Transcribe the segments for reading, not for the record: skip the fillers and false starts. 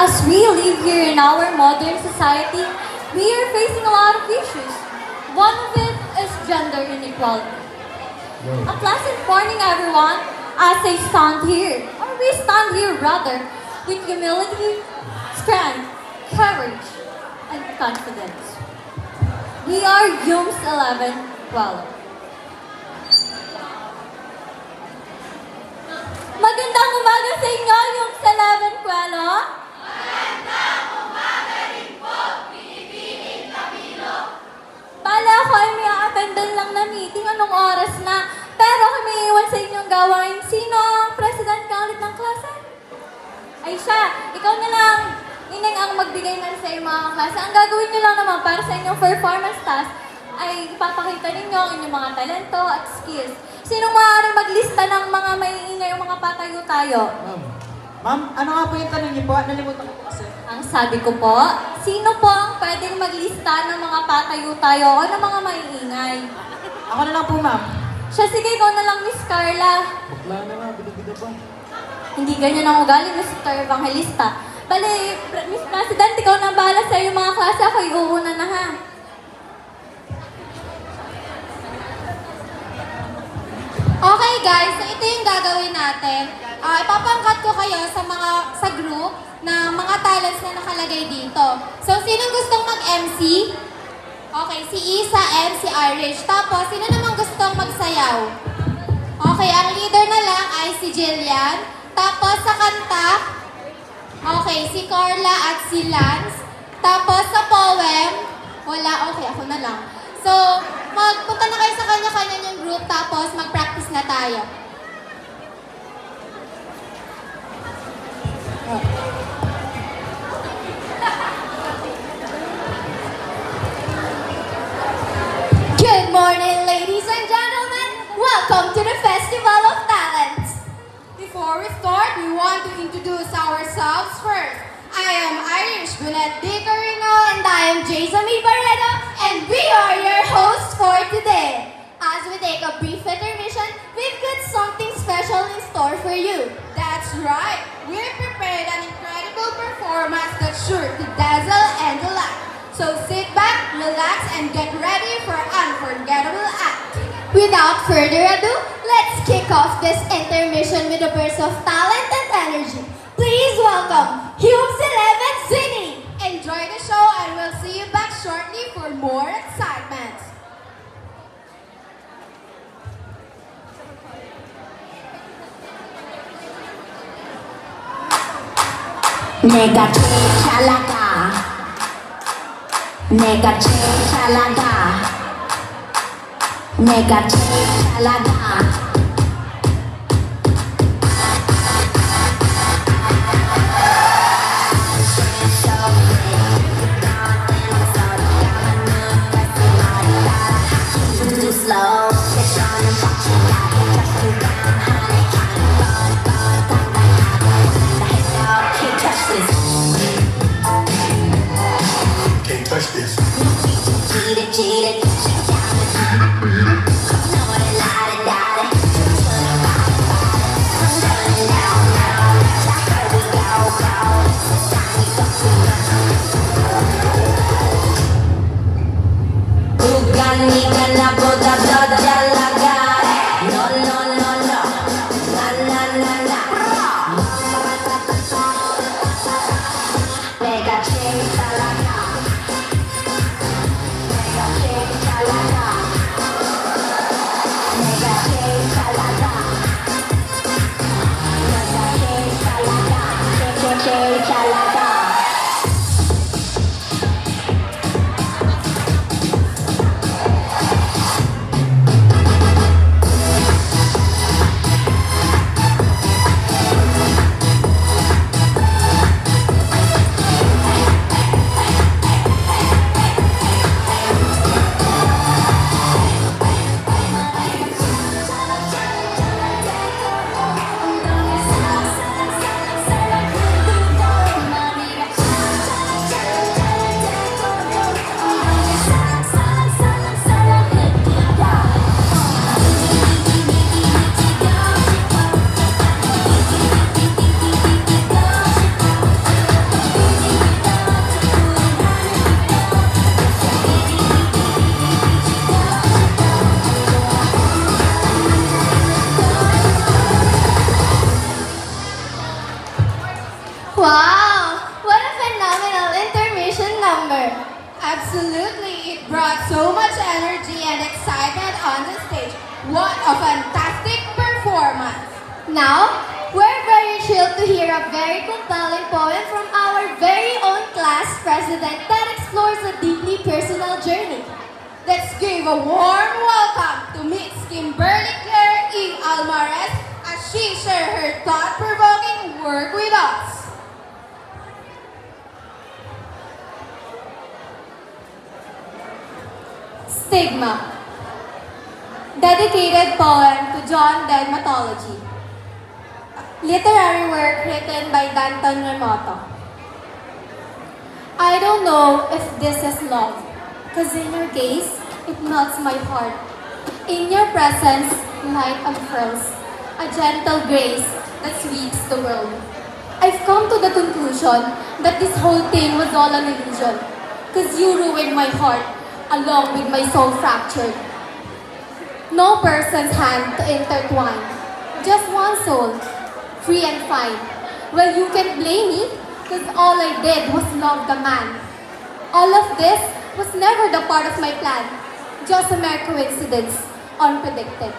As we live here in our modern society, we are facing a lot of issues. One of it is gender inequality. A pleasant morning, everyone, as I stand here, or we stand here rather, with humility, strength, courage, and confidence. We are YUMS 11 Gualo. Magandang umaga sa inyo, YUMS 11 Gualo. Magandang umaga rin po, Pinipiling Camilo. Bala ako ay may a-attendan lang na meeting anong oras na. Pero kung may iwan sa inyong gawain, sino ang president ka ulit ng klase? Ay siya, ikaw na lang. Ineng ang magbigay na sa iyong mga klase. Ang gagawin niyo lang naman para sa inyong performance task ay ipapakita ninyo ang inyong mga talento at skills. Sinong maaaring maglista ng mga maiingay o mga patayo tayo? Ma'am, ano nga po yung tanong niyo po? Nalimutan ko po kasi. Ang sabi ko po, sino po ang pwedeng maglista ng mga patayo tayo o ng mga maiingay? Ako na lang po, ma'am. Siya, sige, ikaw na lang, Miss Carla. Bakla na nga, bida-bida pa. Hindi ganyan ang ugali, Mr. Evangelista. Bale, Miss President, ikaw na bahala sa iyo mga klase. Ako iuuna na ha. Okay guys, so ito yung gagawin natin. Ipapangkat ko kayo sa group ng mga talents na nakalagay dito. So, sinong gustong mag-MC? Okay, si Isa and si Irish. Tapos, sino namang gustong magsayaw? Okay, ang leader na lang ay si Jillian. Tapos, sa kanta, okay, si Carla at si Lance. Tapos, sa poem, wala, okay, ako na lang. So, magpunta na kayo sa kanya-kanya yung group, tapos mag-practice na tayo. Good morning, ladies and gentlemen. Welcome to the Festival of Talents. Before we start, we want to introduce ourselves first. I am Irish Brunette Dicarino, And I am Jason Barreto, and we are your hosts for today. As we take a brief intermission, we've got something special in store for you. That's right. We're prepared an incredible performance that's sure to dazzle and delight. So sit back, relax, and get ready for an unforgettable act. Without further ado, let's kick off this intermission with a burst of talent and energy. Please welcome YUMS 11 singing. Enjoy the show, and we'll see you back shortly for more excitement. 내가 제일 잘 나가 내가 제일 잘 나가 내가 제일 잘 나가 Too slow, get on and watch it out. Just too down, honey, kind of fun, can't touch this. Can't touch this. Cheat it. Know it, lie it, die it. I'm turning down now. Here we go. This time we go to 우간이가 나보다 더 잘 나가. No. 내가 제일 잘 나가 내가 제일 잘 나가 내가 제일 잘 나가 내가 제일 잘 나가 제일 잘 나가 energy and excitement on the stage. What a fantastic performance! Now, we're very thrilled to hear a very compelling poem from our very own class president that explores a deeply personal journey. Let's give a warm welcome to Miss Kimberly Claire E. Almares as she shares her thought-provoking work with us. Stigma. Dedicated poem to John Dermatology. Literary work written by Danton Remoto. I don't know if this is love, cause in your gaze, it melts my heart. In your presence, light unfurls, a gentle grace that sweeps the world. I've come to the conclusion that this whole thing was all an illusion, cause you ruined my heart, along with my soul fractured. No person's hand to intertwine, just one soul, free and fine. Well, you can blame me, cause all I did was love the man. All of this was never the part of my plan, just a mere coincidence, unpredicted.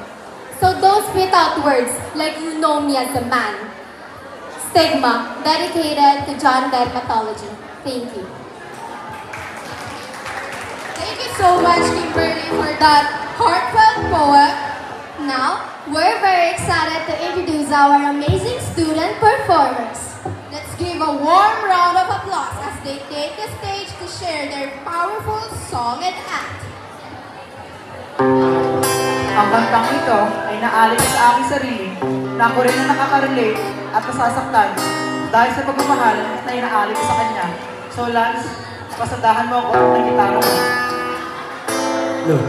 So don't spit out words like you know me as a man. Stigma, dedicated to John Dermatology. Thank you. Thank you so much, Kimberly, for that heartfelt poem. Now, we're very excited to introduce our amazing student performers. Let's give a warm round of applause as they take the stage to share their powerful song and act. Ang kantang ito ay naalala sa aking sarili na ako rin na nakaka-relate at nasasaktan dahil sa pagmamahal na inaalala ko sa kanya. So Lance, pasadahan mo ako ng gitara mo. Look.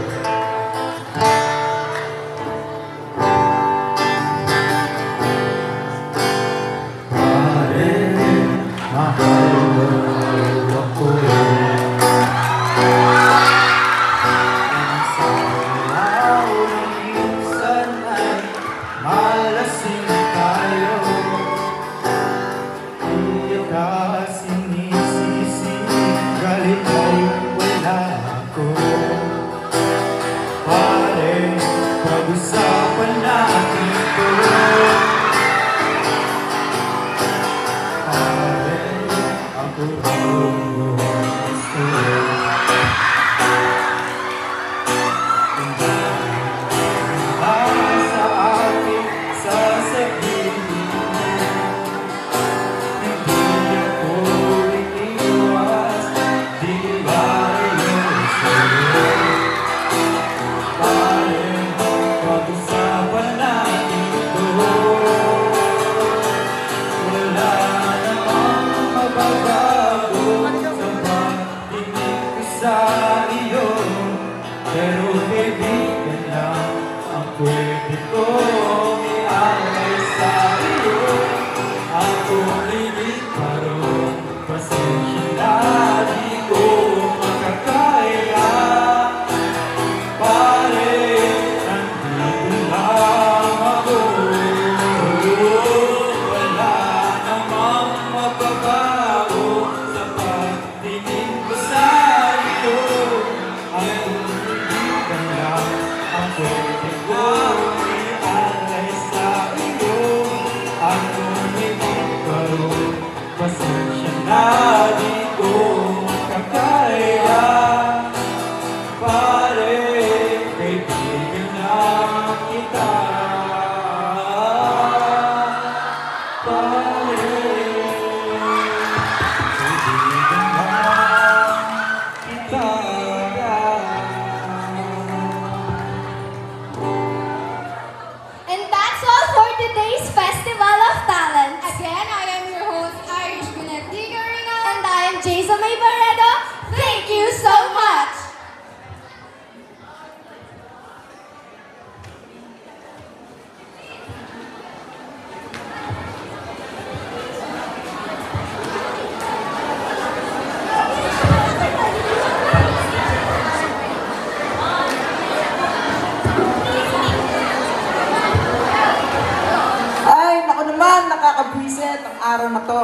Nakakabwisit ang araw na to.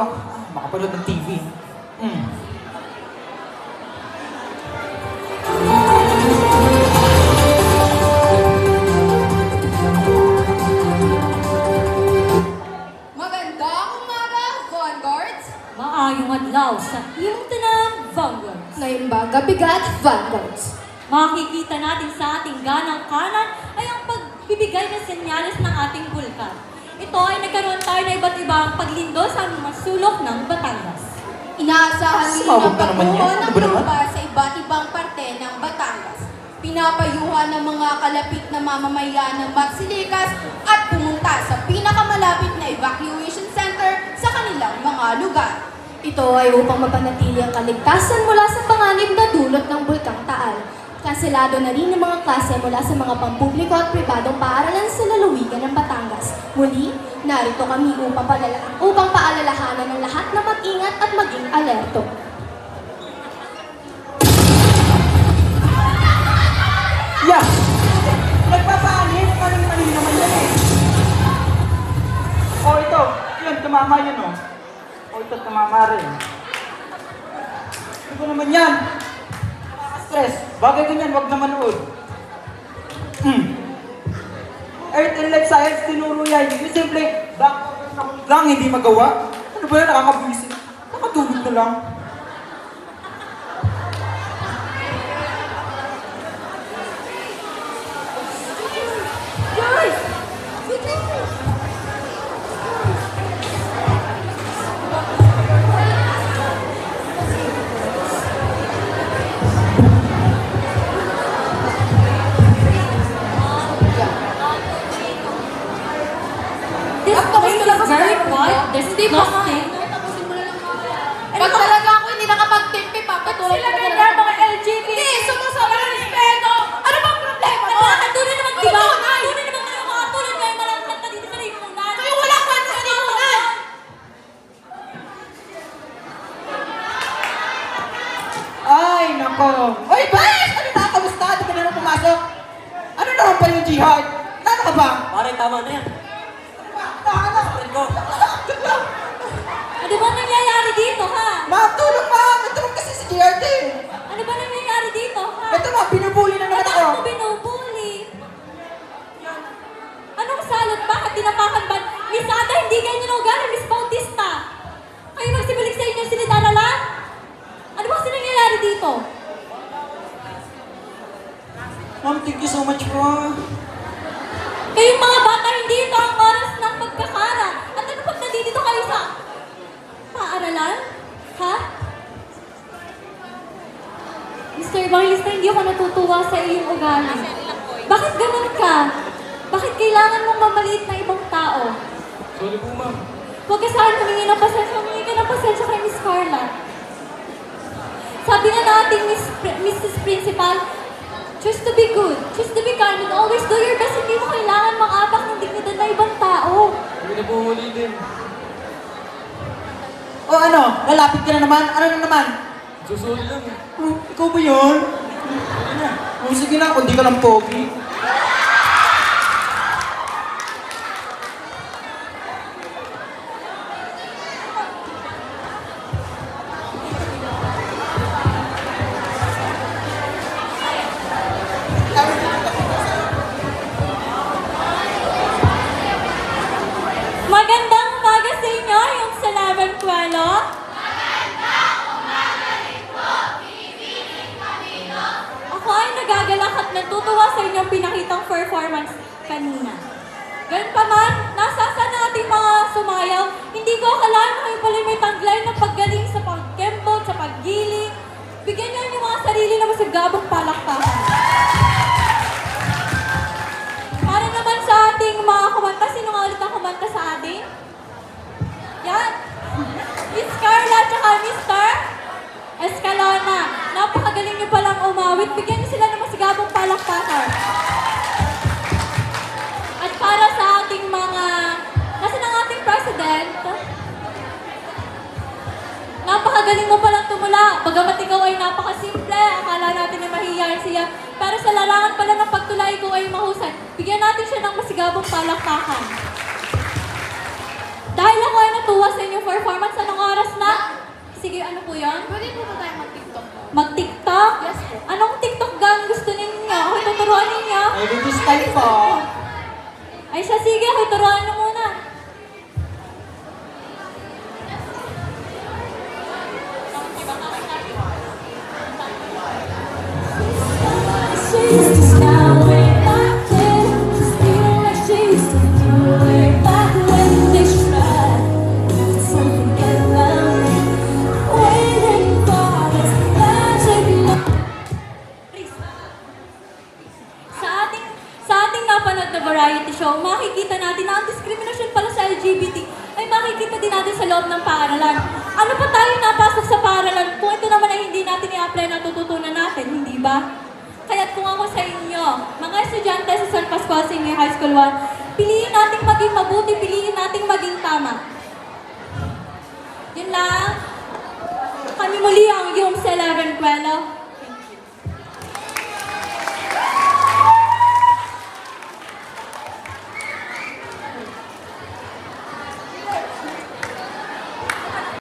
Makapanood ng TV. taga-bigat vanguards. Makikita natin sa ating ganang kanan ay ang pagbibigay ng senyales ng ating bulkan. Ito ay nagkaroon tayo ng iba't ibang paglindo sa mga sulok ng Batangas. Inaasahan din Sumabog ang na naman yan. pagbuo Ano ng ba naman? tropa sa iba't ibang parte ng Batangas. Pinapayuhan ng mga kalapit na mamamayan ng Magsilikas at pumunta sa pinakamalapit na evacuation center sa kanilang mga lugar. Ito ay upang mapanatili ang kaligtasan mula sa panganib na dulot ng Bulkang Taal. Kanselado na rin ang mga klase mula sa mga pampubliko at pribadong paaralan sa lalawigan ng Batangas. Muli, narito kami upang paalalahanan ng lahat na mag-ingat at maging alerto. Yeah! Nagpapaanib? Mali naman yan eh. O ito, yun, tumama yun o. O ito, tumama rin. Ito naman yan. Stress. Bagay ganyan, wag na manood. Earth and Life Science, tinuro yan. Yung simple, lang, hindi magawa. Ano ba yan, nakakabuisit? Nakatulog na lang. This place is very quiet, disgusting. Pag talaga ako hindi nakapag-timpi, papatulog Sila ganyan, mga LGBT. Hindi, sumusobra ng respeto! Ano bang problema mo? Nakakatuloy naman, di ba? Tunay! Tunay naman kayo mga tulad ngayon, malangkat na dito sa lipunan. Kayo wala kwenta sa lipunan! Ay, nako. Oy, Bes! Ano na? Kamusta? Di ka na lang pumasok? Ano naman pa yung jihad? Ano ka ba? Pare, tama na yan. Ano? Friend ko. Ano ba nangyayari dito, ha? Matulog pa! Matulog kasi si JRT. Ano ba nangyayari dito, ha? Ito na, binubuli na naman ako. Ano binubuli? Anong salot ba? At tinapakan ba? Miss Ada, hindi ganyan ang ugali, Miss Bautista. Kayo magsibalik sa inyong silita na lang? Ano ba kasi nangyayari dito? Ma'am, thank you so much po. Kayong mga bata, hindi ito ang oras ng pagkakara. At ano pag nandito kayo sa paaralan? Ha? Mr. Evangelista, hindi ako natutuwa sa iyong ugali. Bakit ganun ka? Bakit kailangan mong mamaliit na ibang tao? Sorry po, ma'am. Huwag ka saan humingi ng pasensya. Humingi ka ng pasensya kay Miss Carla. Sabi nga natin, Mrs. Principal, choose to be good, choose to be kind, and always do your best. Hindi mo kailangan mang-atak ng dignidad na ibang tao. Hindi na po ulitin. O ano, lalapit ka na naman? Ano na naman? Susuli lang. Oh, ikaw ba yun? Hindi na. Oh, sige na, kung di ka lang pogi. Magandang umaga sa inyo, yung Salaman Kwelo. Ako ay nagagalak at natutuwa sa inyong pinakitang performance kanina. Ganun pa man, nasasa na ating mga sumayaw, hindi ko akalain na kayo pala may taglay na paggaling sa pagkembot, sa paggiling. Bigyan niyo yung mga sarili na masigabong palakpakan. Para naman sa ating mga kumanta, sino nga ulit ang kumanta sa atin? Yan! Miss Carla at saka Mr. Escalona. Napakagaling niyo palang umawit. Bigyan niyo sila ng masigabong palakpakan. At para sa ating mga... Nasaan ang ating president? Napakagaling mo palang tumula. Bagamat ikaw ay napakasimple, akala natin ay mahihayin siya. Pero sa larangan pala ng pagtulay ko ay mahusay. Bigyan natin siya ng masigabong palakpakan. Dahil ako ay natuwa sa inyong performance, anong oras na? Sige, ano po yan? Pwede po ba tayo mag-tiktok? Mag-tiktok? Yes po. Anong tiktok gang gusto ninyo? Ako'y tuturuan ninyo? Every style po. Ay siya, sige, ako'y turuan nyo muna. napanood na variety show, makikita natin na ang diskriminasyon pala sa LGBT ay makikita din natin sa loob ng paaralan. Ano pa tayo napasok sa paaralan kung ito naman ay hindi natin i-apply na tututunan natin, hindi ba? Kaya't kung ako sa inyo, mga estudyante sa San Pascual Senior High School 1, piliin nating maging mabuti, piliin nating maging tama. Yun lang. Kami muli ang iyong Sela Rencuelo.